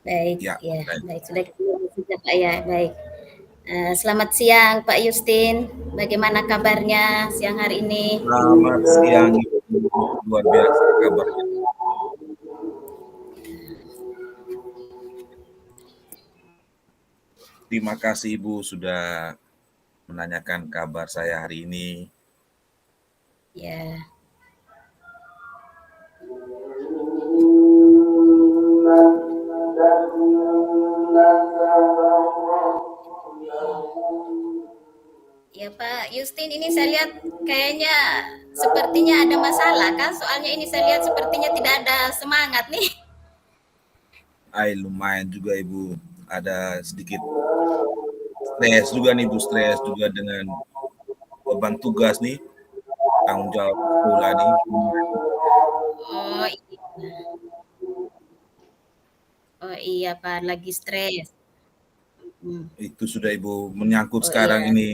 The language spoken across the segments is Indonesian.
Baik, Ya, ya, baik. baik. Sudah ketemu juga, Pak, ya, baik. Selamat siang, Pak Justin. Bagaimana kabarnya siang hari ini? Selamat siang, Ibu. Luar biasa kabarnya. Terima kasih Ibu sudah menanyakan kabar saya hari ini. Ya, ya Pak Justin, ini saya lihat kayaknya sepertinya ada masalah kan? Soalnya ini saya lihat sepertinya tidak ada semangat nih. Lumayan juga Ibu. Ada sedikit stres juga nih Ibu, stres juga dengan beban tugas nih, tanggung jawab sekolah nih. Oh, oh iya Pak, lagi stres. Hmm. Itu sudah Ibu menyangkut Oh sekarang iya. ini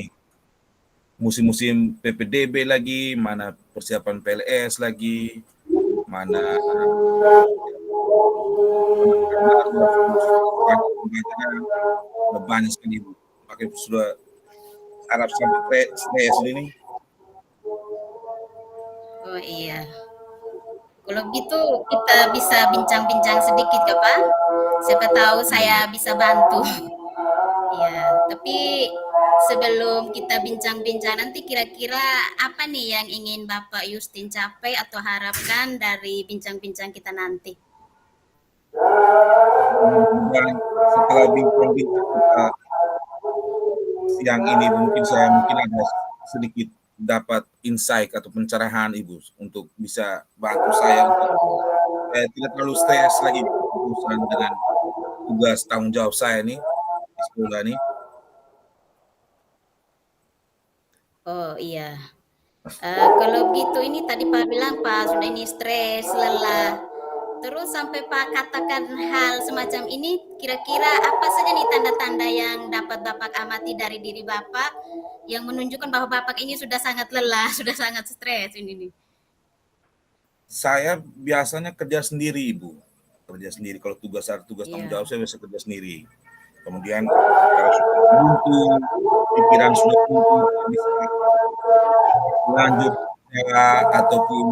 musim-musim PPDB lagi, mana persiapan PLS lagi, mana anak-anak harus perangkat pembelajaran, udah banyak sekali Ibu. Makanya sudah harap sampai stres ini nih. Oh iya. Kalau gitu kita bisa bincang-bincang sedikit ya Pak. Siapa tahu Iya. saya bisa bantu. Ya, tapi sebelum kita bincang-bincang nanti kira-kira apa nih yang ingin Bapak Justin capai atau harapkan dari bincang-bincang kita nanti? Mudah-mudahan setelah bincang-bincang kita siang ini mungkin ada sedikit dapat insight atau pencerahan Ibu untuk bisa bantu saya untuk tidak terlalu stres lagi urusan dengan tugas tanggung jawab saya nih di sekolah nih. Oh iya. Kalau begitu ini tadi Pak bilang Pak sudah ini stres, lelah. Terus sampai Pak katakan hal semacam ini, kira-kira apa saja nih tanda-tanda yang dapat Bapak amati dari diri Bapak yang menunjukkan bahwa Bapak ini sudah sangat lelah, sudah sangat stres ini nih. Saya biasanya kerja sendiri Ibu, kerja sendiri kalau tugas tanggung Iya. jawab saya bisa kerja sendiri. Kemudian kalau sudah buntu, pikiran sudah buntu, tidak bisa lanjut ataupun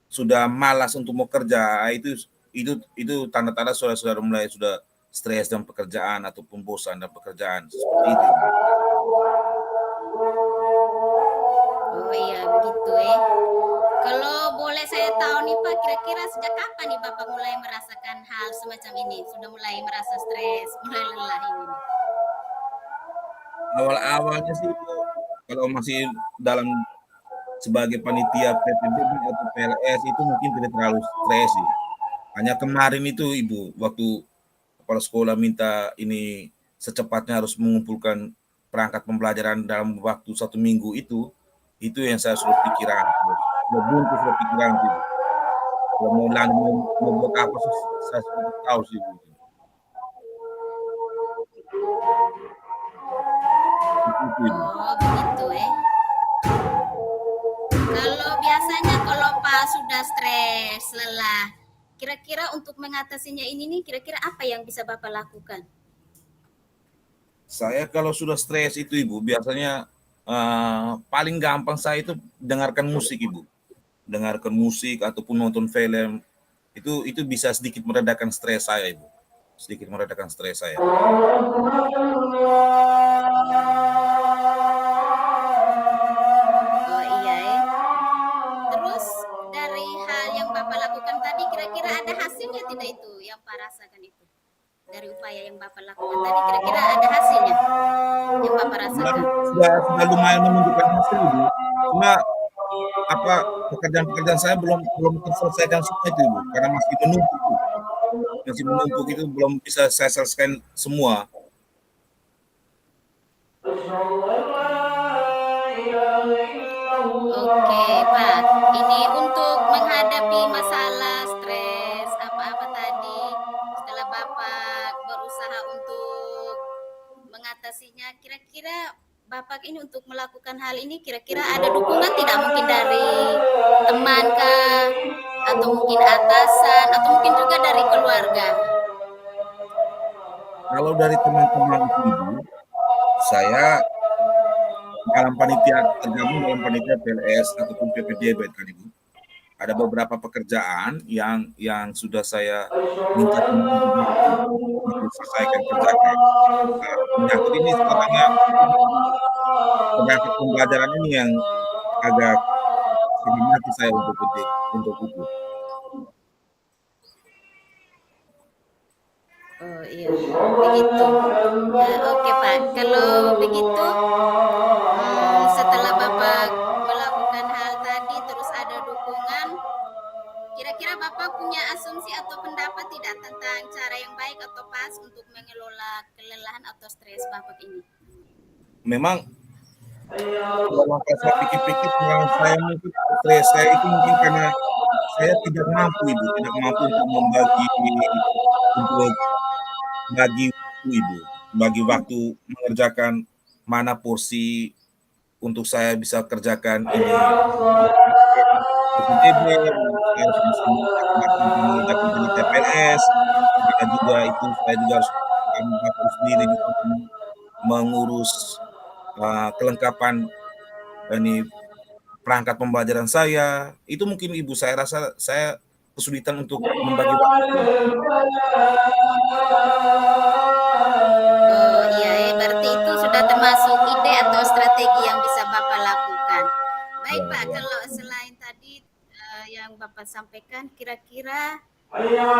sudah malas untuk mau kerja, itu tanda-tanda sudah mulai sudah stres dan pekerjaan ataupun bosan dan pekerjaan seperti itu. Oh iya, begitu eh. Kalau boleh saya tahu nih Pak, kira-kira sejak kapan nih Bapak mulai merasakan hal semacam ini? Sudah mulai merasa stres, mulai lelah ini. Awal-awalnya sih itu kalau masih dalam sebagai panitia PPDB atau PLS itu mungkin tidak terlalu stres sih. Hanya kemarin itu Ibu, waktu kepala sekolah minta ini secepatnya harus mengumpulkan perangkat pembelajaran dalam waktu 1 minggu itu yang saya sudah pikiran, sudah buntu sudah pikiran itu. Kalau mau lanjut mau buat apa saya sudah tahu sih Bu. Itu Ibu. Oh, begitu eh. Kalau biasanya kalau Pak sudah stres, lelah, kira-kira untuk mengatasinya ini nih, kira-kira apa yang bisa Bapak lakukan? Saya kalau sudah stres itu Ibu biasanya paling gampang saya itu dengarkan musik Ibu. Dengarkan musik ataupun nonton film itu bisa sedikit meredakan stres saya Ibu. Sedikit meredakan stres saya. Oh iya eh. Terus dari hal yang Bapak lakukan tadi, kira-kira ada hasilnya tidak itu yang Pak rasakan itu? Dari upaya yang Bapak lakukan tadi, kira-kira ada hasilnya yang Bapak Sudah, rasakan? sudah lumayan menunjukkan hasil Ibu. Cuma apa pekerjaan-pekerjaan saya belum belum terselesaikan semua itu Ibu karena masih menumpuk itu belum bisa saya selesaikan semua. Oke, Pak. Ini untuk menghadapi masalah stres apa-apa tadi, setelah Bapak berusaha untuk mengatasinya, kira-kira Bapak ini untuk melakukan hal ini kira-kira ada dukungan tidak mungkin dari teman kah atau mungkin atasan atau mungkin juga dari keluarga? Kalau dari teman-teman itu Ibu, saya dalam panitia tergabung dalam panitia PLS ataupun PPDB kan Ibu. Ada beberapa pekerjaan yang sudah saya minta teman untuk bantu untuk selesaikan kerjakan. Menyangkut ini sekarang yang perangkat pembelajaran ini yang agak setengah mati saya untuk itu. Oh iya, begitu. Oke Pak, kalau begitu setelah Bapak melakukan hal tadi terus ada dukungan, kira-kira Bapak punya asumsi atau pendapat tidak tentang cara yang baik atau pas untuk mengelola kelelahan atau stres Bapak ini? Memang kalau saya pikir-pikir pengalaman saya mungkin stres saya itu mungkin karena saya tidak mampu Ibu, tidak mampu untuk untuk bagi waktu Ibu, bagi waktu mengerjakan mana porsi untuk saya bisa kerjakan ini PPDB, saya harus bisa mengerjakan panitia PLS, kemudian juga itu saya juga harus waktu sendiri juga untuk mengurus kelengkapan ini perangkat pembelajaran saya. Itu mungkin Ibu saya rasa saya kesulitan untuk membagi waktu. Oh iya, berarti itu sudah termasuk ide atau strategi yang bisa Bapak lakukan. Baik Ya, Pak, ya. kalau selain tadi yang Bapak sampaikan, kira-kira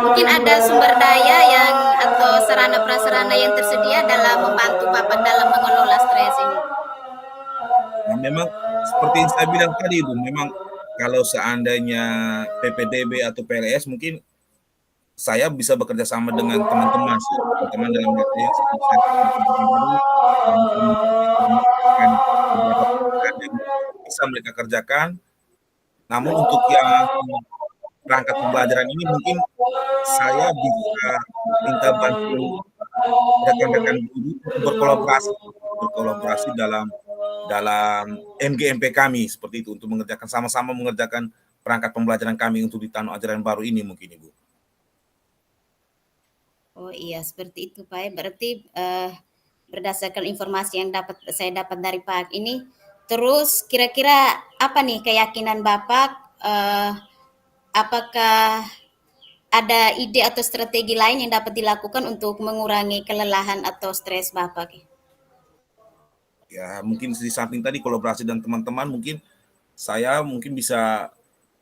mungkin ada sumber daya yang atau sarana prasarana yang tersedia dalam membantu Bapak dalam mengelola stres ini. Nah, memang seperti yang saya bilang tadi Ibu, memang kalau seandainya PPDB atau PLS mungkin saya bisa bekerja sama dengan teman-teman sih, teman-teman dalam artian seperti saya teman-teman baru yang bisa mengerjakan beberapa pekerjaan yang bisa mereka kerjakan. Namun untuk yang perangkat pembelajaran ini mungkin saya bisa minta bantu rekan-rekan guru untuk berkolaborasi dalam dalam MGMP kami seperti itu untuk mengerjakan sama-sama mengerjakan perangkat pembelajaran kami untuk di tahun ajaran baru ini mungkin Ibu. Oh iya, seperti itu Pak. Berarti berdasarkan informasi yang saya dapat dari Pak ini, terus kira-kira apa nih keyakinan Bapak? Apakah ada ide atau strategi lain yang dapat dilakukan untuk mengurangi kelelahan atau stres Bapak? Ya mungkin di samping tadi kolaborasi dan teman-teman mungkin saya mungkin bisa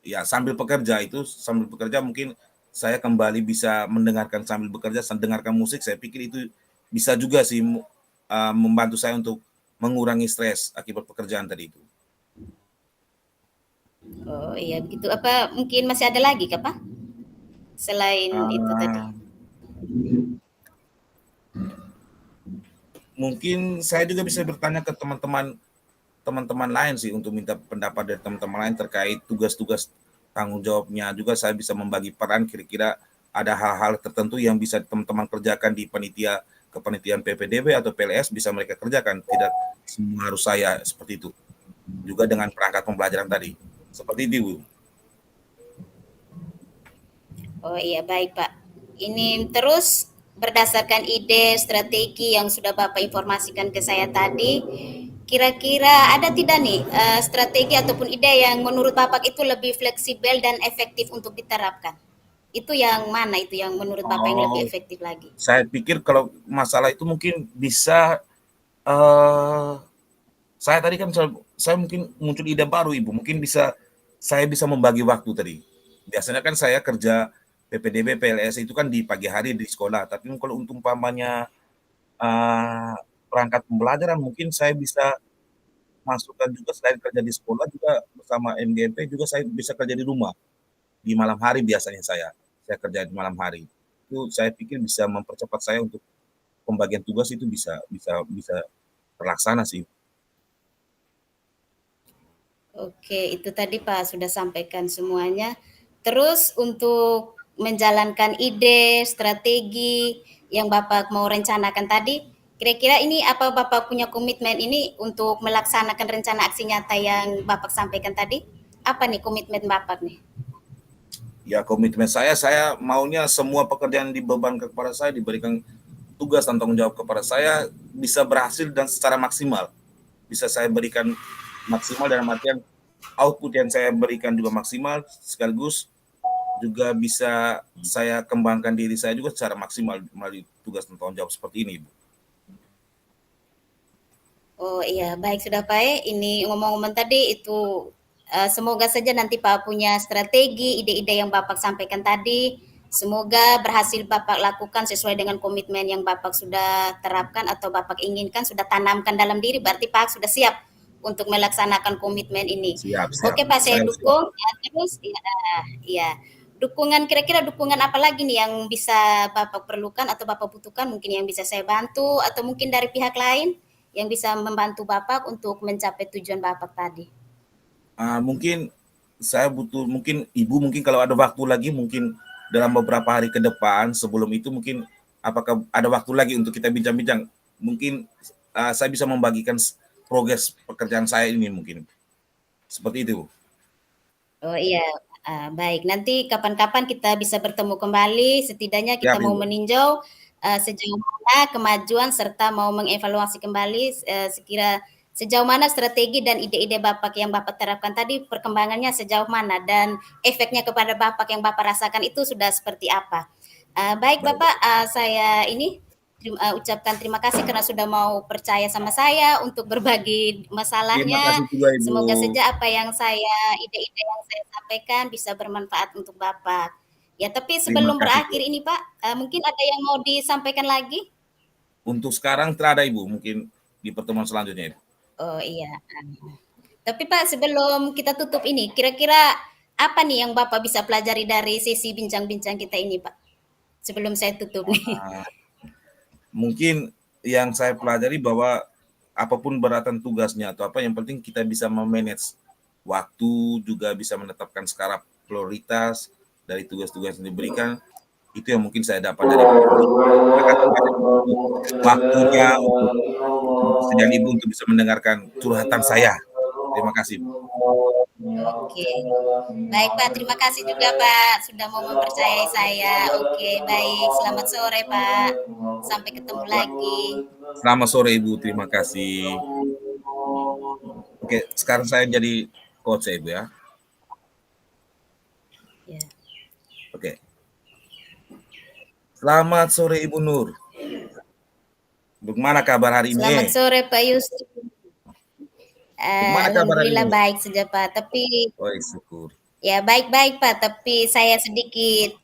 ya sambil bekerja mungkin saya kembali bisa mendengarkan sambil bekerja, mendengarkan musik. Saya pikir itu bisa juga sih membantu saya untuk mengurangi stres akibat pekerjaan tadi itu. Oh iya begitu. Apa mungkin masih ada lagi Kak Pak? Selain itu tadi. Uh, Mungkin saya juga bisa bertanya ke teman-teman lain sih untuk minta pendapat dari teman-teman lain terkait tugas-tugas tanggung jawabnya juga saya bisa membagi peran kira-kira ada hal-hal tertentu yang bisa teman-teman kerjakan di kepanitiaan PPDB atau PLS bisa mereka kerjakan tidak semua harus saya seperti itu juga dengan perangkat pembelajaran tadi seperti itu Bu. Oh iya baik Pak. Ini terus berdasarkan ide strategi yang sudah Bapak informasikan ke saya tadi, kira-kira ada tidak nih strategi ataupun ide yang menurut Bapak itu lebih fleksibel dan efektif untuk diterapkan? Itu yang mana itu yang menurut Bapak yang lebih Oh, efektif lagi? saya pikir kalau masalah itu mungkin bisa eh saya tadi kan saya mungkin muncul ide baru Ibu, mungkin saya bisa membagi waktu tadi. Biasanya kan saya kerja PPDB, PLS itu kan di pagi hari di sekolah, tapi kalau untuk umpamanya uh, perangkat pembelajaran mungkin saya bisa masukkan juga selain kerja di sekolah juga bersama MGMP juga saya bisa kerja di rumah di malam hari biasanya saya kerja di malam hari. Itu saya pikir bisa mempercepat saya untuk pembagian tugas itu bisa terlaksana sih. Oke, itu tadi Pak sudah sampaikan semuanya. Terus untuk menjalankan ide, strategi yang Bapak mau rencanakan tadi, kira-kira ini apa Bapak punya komitmen ini untuk melaksanakan rencana aksi nyata yang Bapak sampaikan tadi? Apa nih komitmen Bapak nih? Ya komitmen saya maunya semua pekerjaan dibebankan kepada saya diberikan tugas dan tanggung jawab kepada saya bisa berhasil dan secara maksimal. Bisa saya berikan maksimal dalam artian output yang saya berikan juga maksimal, sekaligus juga bisa saya kembangkan diri saya juga secara maksimal melalui tugas dan tanggung jawab seperti ini, Ibu. Oh iya, baik sudah Pak. Ini ngomong-ngomong tadi itu semoga saja nanti Pak punya strategi, ide-ide yang Bapak sampaikan tadi. Semoga berhasil Bapak lakukan sesuai dengan komitmen yang Bapak sudah terapkan atau Bapak inginkan, sudah tanamkan dalam diri. Berarti Pak sudah siap untuk melaksanakan komitmen ini. Siap, siap. Oke Pak, saya Saya siap. dukung. Ya, terus ya, dukungan kira-kira dukungan apa lagi nih yang bisa Bapak perlukan atau Bapak butuhkan? Mungkin yang bisa saya bantu atau mungkin dari pihak lain yang bisa membantu Bapak untuk mencapai tujuan Bapak tadi? Mungkin saya butuh, mungkin Ibu mungkin kalau ada waktu lagi, mungkin dalam beberapa hari ke depan sebelum itu mungkin apakah ada waktu lagi untuk kita bincang-bincang? Mungkin saya bisa membagikan progres pekerjaan saya ini mungkin. Seperti itu. Oh iya, baik. Nanti kapan-kapan kita bisa bertemu kembali, setidaknya Ya, kita mau Ibu. meninjau sejauh mana kemajuan serta mau mengevaluasi kembali sejauh mana strategi dan ide-ide Bapak yang Bapak terapkan tadi perkembangannya sejauh mana dan efeknya kepada Bapak yang Bapak rasakan itu sudah seperti apa. Baik Baik. Bapak, saya ini ucapkan terima kasih karena sudah mau percaya sama saya untuk berbagi Terima masalahnya. kasih juga, Ibu. Semoga saja apa yang ide-ide yang saya sampaikan bisa bermanfaat untuk Bapak. Ya, tapi Terima sebelum kasih, berakhir Bu. ini Pak, mungkin ada yang mau disampaikan lagi? Untuk sekarang terada, Ibu, mungkin di pertemuan selanjutnya, Ibu. Oh iya. Tapi Pak, sebelum kita tutup ini, kira-kira apa nih yang Bapak bisa pelajari dari sesi bincang-bincang kita ini, Pak? Sebelum saya tutup nih. Ah, Mungkin yang saya pelajari bahwa apapun beratan tugasnya atau apa, yang penting kita bisa memanage waktu, juga bisa menetapkan skala prioritas dari tugas-tugas yang diberikan. Itu yang mungkin saya dapat dari Pak Rudi. Terima kasih banyak untuk waktunya, untuk kesediaan Ibu untuk bisa mendengarkan curhatan saya. Terima kasih, Bu. Oke. Baik Pak, terima kasih juga Pak sudah mau mempercayai saya. Oke, baik. Selamat sore Pak. Sampai ketemu lagi. Selamat sore, Ibu. Terima kasih. Oke, sekarang saya jadi coach ya, Ibu ya. Ya. Oke. Selamat sore, Ibu Nur. Bagaimana kabar hari Selamat ini? sore Pak Yusuf. Bagaimana kabar hari Alhamdulillah ini? baik saja Pak. Tapi Oh, syukur. ya baik-baik Pak. Tapi saya sedikit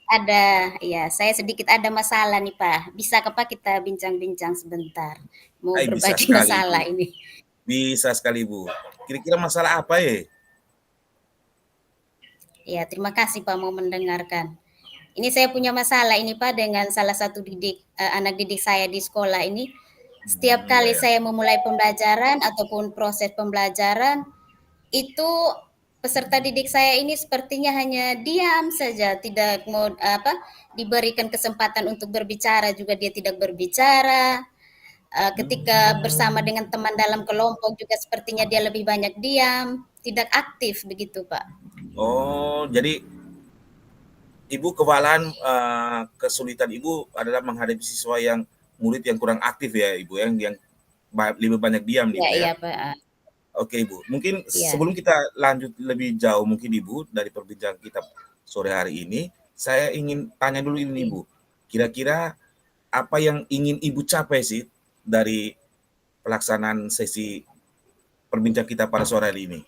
ada masalah nih Pak. Bisa ke Pak kita bincang-bincang sebentar? Mau Bisa berbagi sekali, Ibu. masalah ini. Bisa sekali, Ibu. Kira-kira masalah apa ya? Ya, terima kasih Pak mau mendengarkan. Ini saya punya masalah ini Pak dengan salah satu anak didik saya di sekolah ini. Setiap Ya, kali ya. saya memulai pembelajaran ataupun proses pembelajaran, itu peserta didik saya ini sepertinya hanya diam saja, tidak mau diberikan kesempatan untuk berbicara juga dia tidak berbicara. Ketika bersama dengan teman dalam kelompok juga sepertinya dia lebih banyak diam, tidak aktif begitu, Pak. Oh, jadi Ibu kewalahan, kesulitan Ibu adalah menghadapi siswa yang murid yang kurang aktif ya, Ibu, yang lebih banyak diam nih, Iya Ibu ya? iya, Pak. Oke, Ibu. Mungkin Iya. sebelum kita lanjut lebih jauh mungkin, Ibu, dari perbincangan kita sore hari ini, saya ingin tanya dulu ini, Iya. Ibu. Kira-kira apa yang ingin Ibu capai sih dari pelaksanaan sesi perbincang kita pada sore hari ini?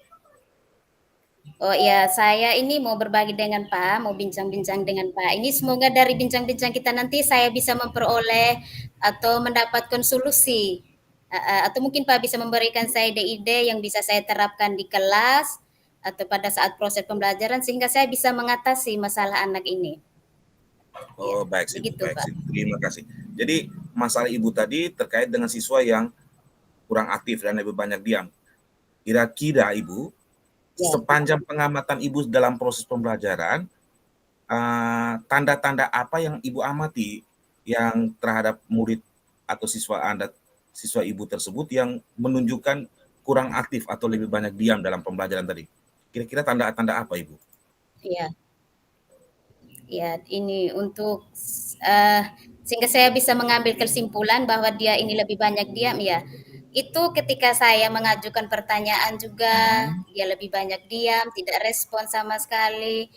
Oh ya, saya ini mau berbagi dengan Pak, mau bincang-bincang dengan Pak. Ini semoga dari bincang-bincang kita nanti saya bisa memperoleh atau mendapatkan solusi. Atau mungkin Pak bisa memberikan saya ide-ide yang bisa saya terapkan di kelas atau pada saat proses pembelajaran sehingga saya bisa mengatasi masalah anak ini. Ya, Oh, baik sih, Bu, begitu baik Pak. sih. Terima kasih. Jadi masalah Ibu tadi terkait dengan siswa yang kurang aktif dan lebih banyak diam. Kira-kira Ibu, Ya. sepanjang pengamatan Ibu dalam proses pembelajaran, tanda-tanda apa yang Ibu amati yang terhadap murid atau siswa Ibu tersebut yang menunjukkan kurang aktif atau lebih banyak diam dalam pembelajaran tadi? Kira-kira tanda-tanda apa, Ibu? Ya. Ya, ini untuk uh, sehingga saya bisa mengambil kesimpulan bahwa dia ini lebih banyak diam ya. Itu ketika saya mengajukan pertanyaan juga, Mhm. dia lebih banyak diam, tidak respon sama sekali.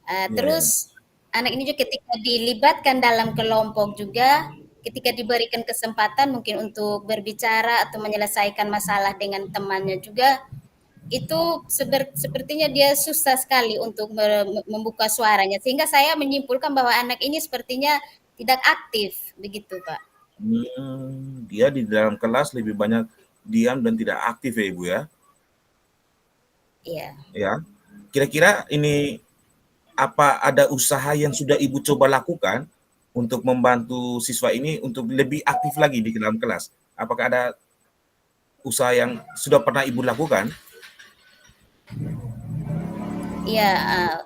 Iya ya. Terus anak ini juga ketika dilibatkan dalam kelompok juga, ketika diberikan kesempatan mungkin untuk berbicara atau menyelesaikan masalah dengan temannya juga, itu sepertinya dia susah sekali untuk membuka suaranya, sehingga saya menyimpulkan bahwa anak ini sepertinya tidak aktif, begitu Pak. Dia di dalam kelas lebih banyak diam dan tidak aktif ya, Ibu, ya? Iya. Ya. Kira-kira ini apa ada usaha yang sudah Ibu coba lakukan untuk membantu siswa ini untuk lebih aktif lagi di dalam kelas? Apakah ada usaha yang sudah pernah Ibu lakukan? Iya,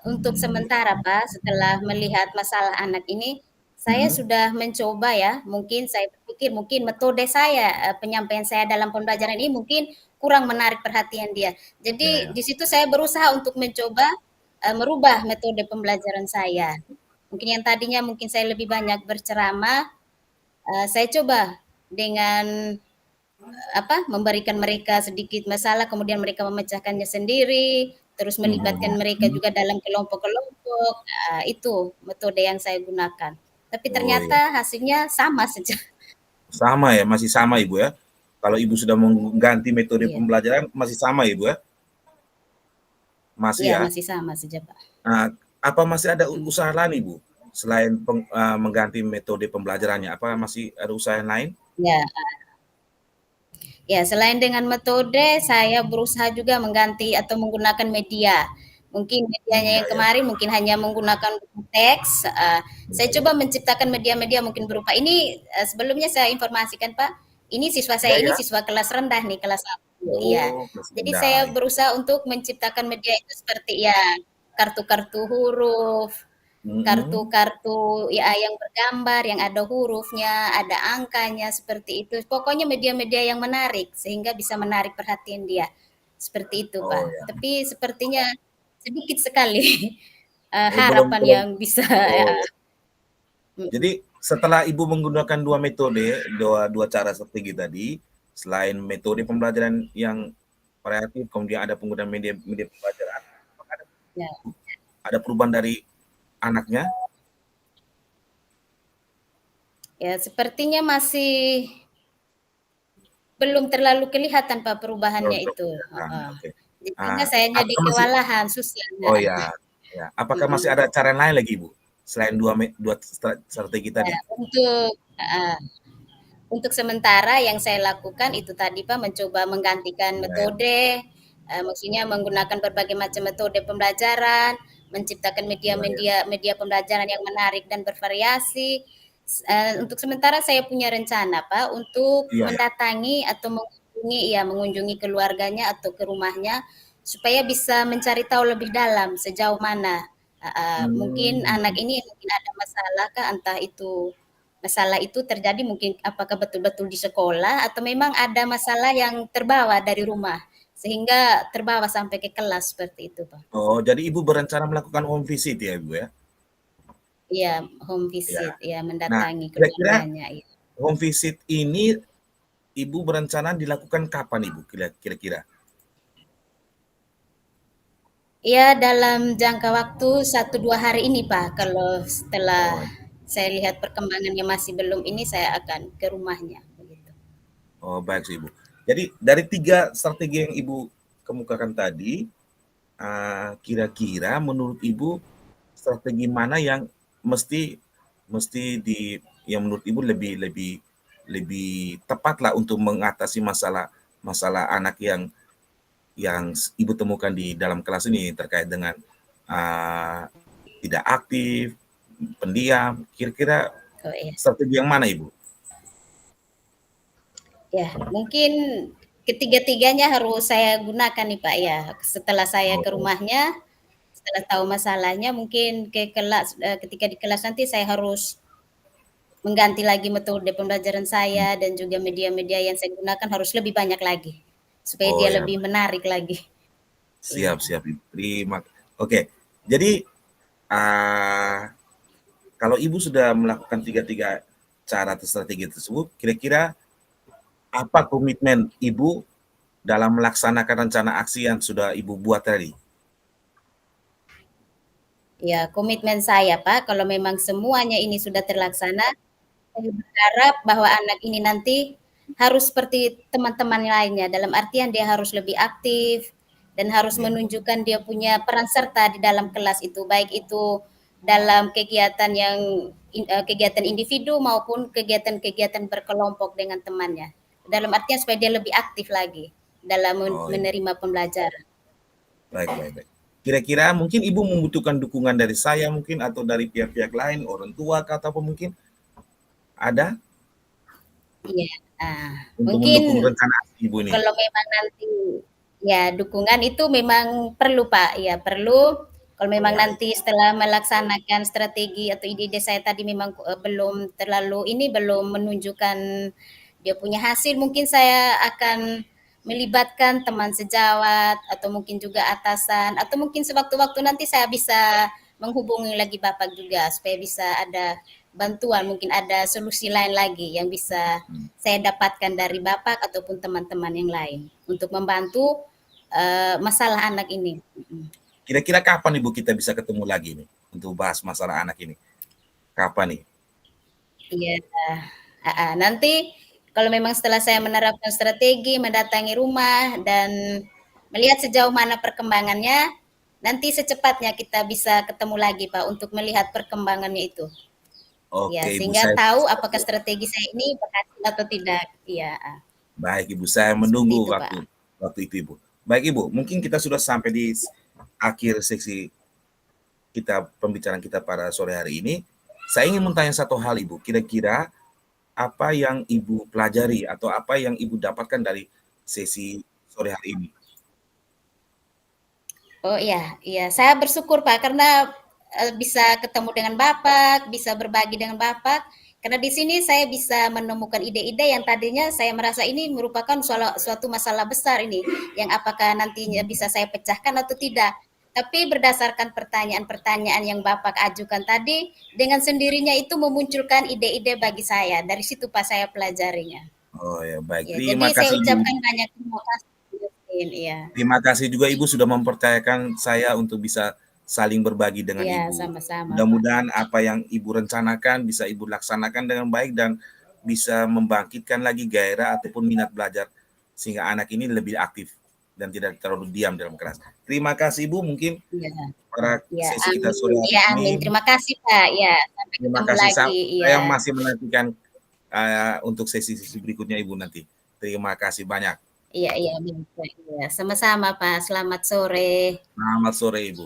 untuk sementara Pak, setelah melihat masalah anak ini, saya Mhm. sudah mencoba ya, mungkin saya berpikir mungkin metode saya, penyampaian saya dalam pembelajaran ini mungkin kurang menarik perhatian dia. Ya Jadi ya. di situ saya berusaha untuk mencoba, merubah metode pembelajaran saya. Mungkin yang tadinya mungkin saya lebih banyak berceramah, saya coba dengan memberikan mereka sedikit masalah, kemudian mereka memecahkannya sendiri, terus melibatkan mereka Mhm. juga dalam kelompok-kelompok, itu metode yang saya gunakan. Tapi Oh, ya. ternyata hasilnya sama saja. Sama ya, masih sama, Ibu, ya? Kalau Ibu sudah mengganti metode Iya, pembelajaran masih sama, Ibu, ya? Masih iya ya? masih sama saja, Pak. Nah, apa masih ada Mhm. usaha lain, Ibu? Selain mengganti metode pembelajarannya, apa masih ada usaha yang lain? Ya, ya, selain dengan metode, saya berusaha juga mengganti atau menggunakan media. Mungkin medianya Iya yang ya, kemarin mungkin hanya menggunakan buku teks, iya saya ya. coba menciptakan media-media mungkin berupa ini, sebelumnya saya informasikan, Pak, ini siswa Iya saya ini ya? siswa kelas rendah nih, kelas 1, iya. Oh, kelas Jadi saya rendah, ya. berusaha untuk menciptakan media itu seperti ya kartu-kartu huruf, Mhm. kartu-kartu ya yang bergambar, yang ada hurufnya, ada angkanya, seperti itu. Pokoknya media-media yang menarik, sehingga bisa menarik perhatian dia. Seperti itu, Oh, Pak. ya. Tapi sepertinya sedikit sekali Oh, belum harapan belum yang bisa oh, ya. mhm, Jadi setelah Ibu menggunakan 2 metode, 2 2 cara strategi tadi, selain metode pembelajaran yang kreatif, kemudian ada penggunaan media media pembelajaran, apakah ya. ada perubahan dari anaknya? Ya, sepertinya masih belum terlalu kelihatan, Pak, Belum perubahannya belum itu, kelihatan, heeh. oke. Sehingga saya jadi Apakah masih kewalahan, susah, oh heeh, ya, ya. Apakah masih mhm. ada cara lain lagi, Bu? Selain 2 strategi tadi? Ya, untuk heeh. Untuk sementara yang saya lakukan itu tadi Pak, mencoba menggantikan Ya ya. metode, maksudnya menggunakan berbagai macam metode pembelajaran, menciptakan Ya ya. media pembelajaran yang menarik dan bervariasi. Untuk sementara saya punya rencana Pak, untuk Iya ya. mendatangi atau mengunjungi keluarganya atau ke rumahnya, supaya bisa mencari tahu lebih dalam sejauh mana, mungkin anak Mmm. ini mungkin ada masalah kah, entah itu masalah itu terjadi mungkin apakah betul-betul di sekolah atau memang ada masalah yang terbawa dari rumah, sehingga terbawa sampai ke kelas seperti itu, Pak. Oh, jadi Ibu berencana melakukan home visit ya, Ibu, ya? Iya, home Ya. visit, ya Nah, mendatangi kira-kira keluarganya, iya. home visit ini Ibu berencana dilakukan kapan, Ibu, kira-kira? Iya, dalam jangka waktu 1-2 hari ini, Pak, kalau setelah Oh saya lihat perkembangannya masih belum ini, saya akan ke rumahnya, begitu. oh, baik sih, Ibu. Jadi dari 3 strategi yang Ibu kemukakan tadi, kira-kira menurut Ibu strategi mana yang mesti mesti di yang menurut Ibu lebih lebih lebih tepatlah untuk mengatasi masalah masalah anak yang Ibu temukan di dalam kelas ini terkait dengan, eee, tidak aktif, pendiam, kira-kira Oh, iya. strategi yang mana, Ibu? Ya, mungkin ketiga-tiganya harus saya gunakan nih, Pak, ya. Setelah saya ke Oh, rumahnya, setelah tahu masalahnya mungkin ketika di kelas nanti saya harus mengganti lagi metode pembelajaran saya dan juga media-media yang saya gunakan harus lebih banyak lagi, supaya oh dia ya, lebih menarik lagi. Iya. siap siap, Ibu. Oke, jadi, eee, kalau Ibu sudah melakukan tiga-tiga cara atau strategi tersebut, kira-kira apa komitmen Ibu dalam melaksanakan rencana aksi yang sudah Ibu buat tadi? Ya, komitmen saya, Pak, kalau memang semuanya ini sudah terlaksana, saya berharap bahwa anak ini nanti harus seperti teman-teman lainnya, dalam artian dia harus lebih aktif dan harus Ya, menunjukkan dia punya peran serta di dalam kelas itu, baik itu dalam kegiatan kegiatan individu maupun kegiatan-kegiatan berkelompok dengan temannya. Dalam artian supaya dia lebih aktif lagi dalam oh ya, menerima pembelajaran. baik, baik, baik. Kira-kira mungkin Ibu membutuhkan dukungan dari saya mungkin atau dari pihak-pihak lain, orang tua kah, atau apa mungkin ada Iya, ah, untuk mungkin mendukung rencana aksi Ibu ini? kalau memang nanti ya dukungan itu memang perlu, Pak, ya perlu. Kalau memang Baik, nanti setelah melaksanakan strategi atau ide-ide saya tadi memang belum terlalu ini belum menunjukkan dia punya hasil, mungkin saya akan melibatkan teman sejawat atau mungkin juga atasan atau mungkin sewaktu-waktu nanti saya bisa menghubungi lagi Bapak juga supaya bisa ada bantuan, mungkin ada solusi lain lagi yang bisa saya dapatkan dari Bapak ataupun teman-teman yang lain untuk membantu masalah anak ini. kira-kira kapan Ibu kita bisa ketemu lagi nih untuk bahas masalah anak ini? Kapan nih? Iya, nanti kalau memang setelah saya menerapkan strategi, mendatangi rumah dan melihat sejauh mana perkembangannya, nanti secepatnya kita bisa ketemu lagi Pak untuk melihat perkembangannya itu. Ya, Oke Ibu, sehingga saya tahu apakah strategi saya ini berhasil atau tidak. Iya, baik Ibu, saya seperti menunggu itu Pak. waktu itu Ibu. Baik Ibu, mungkin kita sudah sampai di akhir seksi kita pembicaraan kita pada sore hari ini. Saya ingin bertanya satu hal Ibu, kira-kira apa yang Ibu pelajari atau apa yang Ibu dapatkan dari sesi sore hari ini? Oh iya, iya. Saya bersyukur Pak karena bisa ketemu dengan Bapak, bisa berbagi dengan Bapak. Karena di sini saya bisa menemukan ide-ide yang tadinya saya merasa ini merupakan suatu masalah besar ini, yang apakah nantinya bisa saya pecahkan atau tidak. Tapi berdasarkan pertanyaan-pertanyaan yang Bapak ajukan tadi, dengan sendirinya itu memunculkan ide-ide bagi saya. Dari situ Pak saya pelajarinya. Oh ya, baik. Ya, jadi Terima saya kasih Ibu. ucapkan banyak terima kasih. Iya, Terima kasih juga Ibu sudah mempercayakan saya untuk bisa saling berbagi dengan iya, Ibu. sama-sama Pak. Mudah-mudahan apa yang Ibu rencanakan bisa Ibu laksanakan dengan baik dan bisa membangkitkan lagi gairah ataupun minat belajar sehingga anak ini lebih aktif dan tidak terlalu diam dalam kelas. Terima kasih Ibu, mungkin Iya. pada Ya, sesi kita amin. sore hari Ya, ini. amin. Terima kasih, Pak. Ya, sampai Terima ketemu kasih. lagi. Saya Iya. masih menantikan untuk sesi-sesi berikutnya Ibu nanti. Terima kasih banyak. Iya, iya, bisa. Iya, sama-sama, Pak. Selamat sore. Selamat sore Ibu.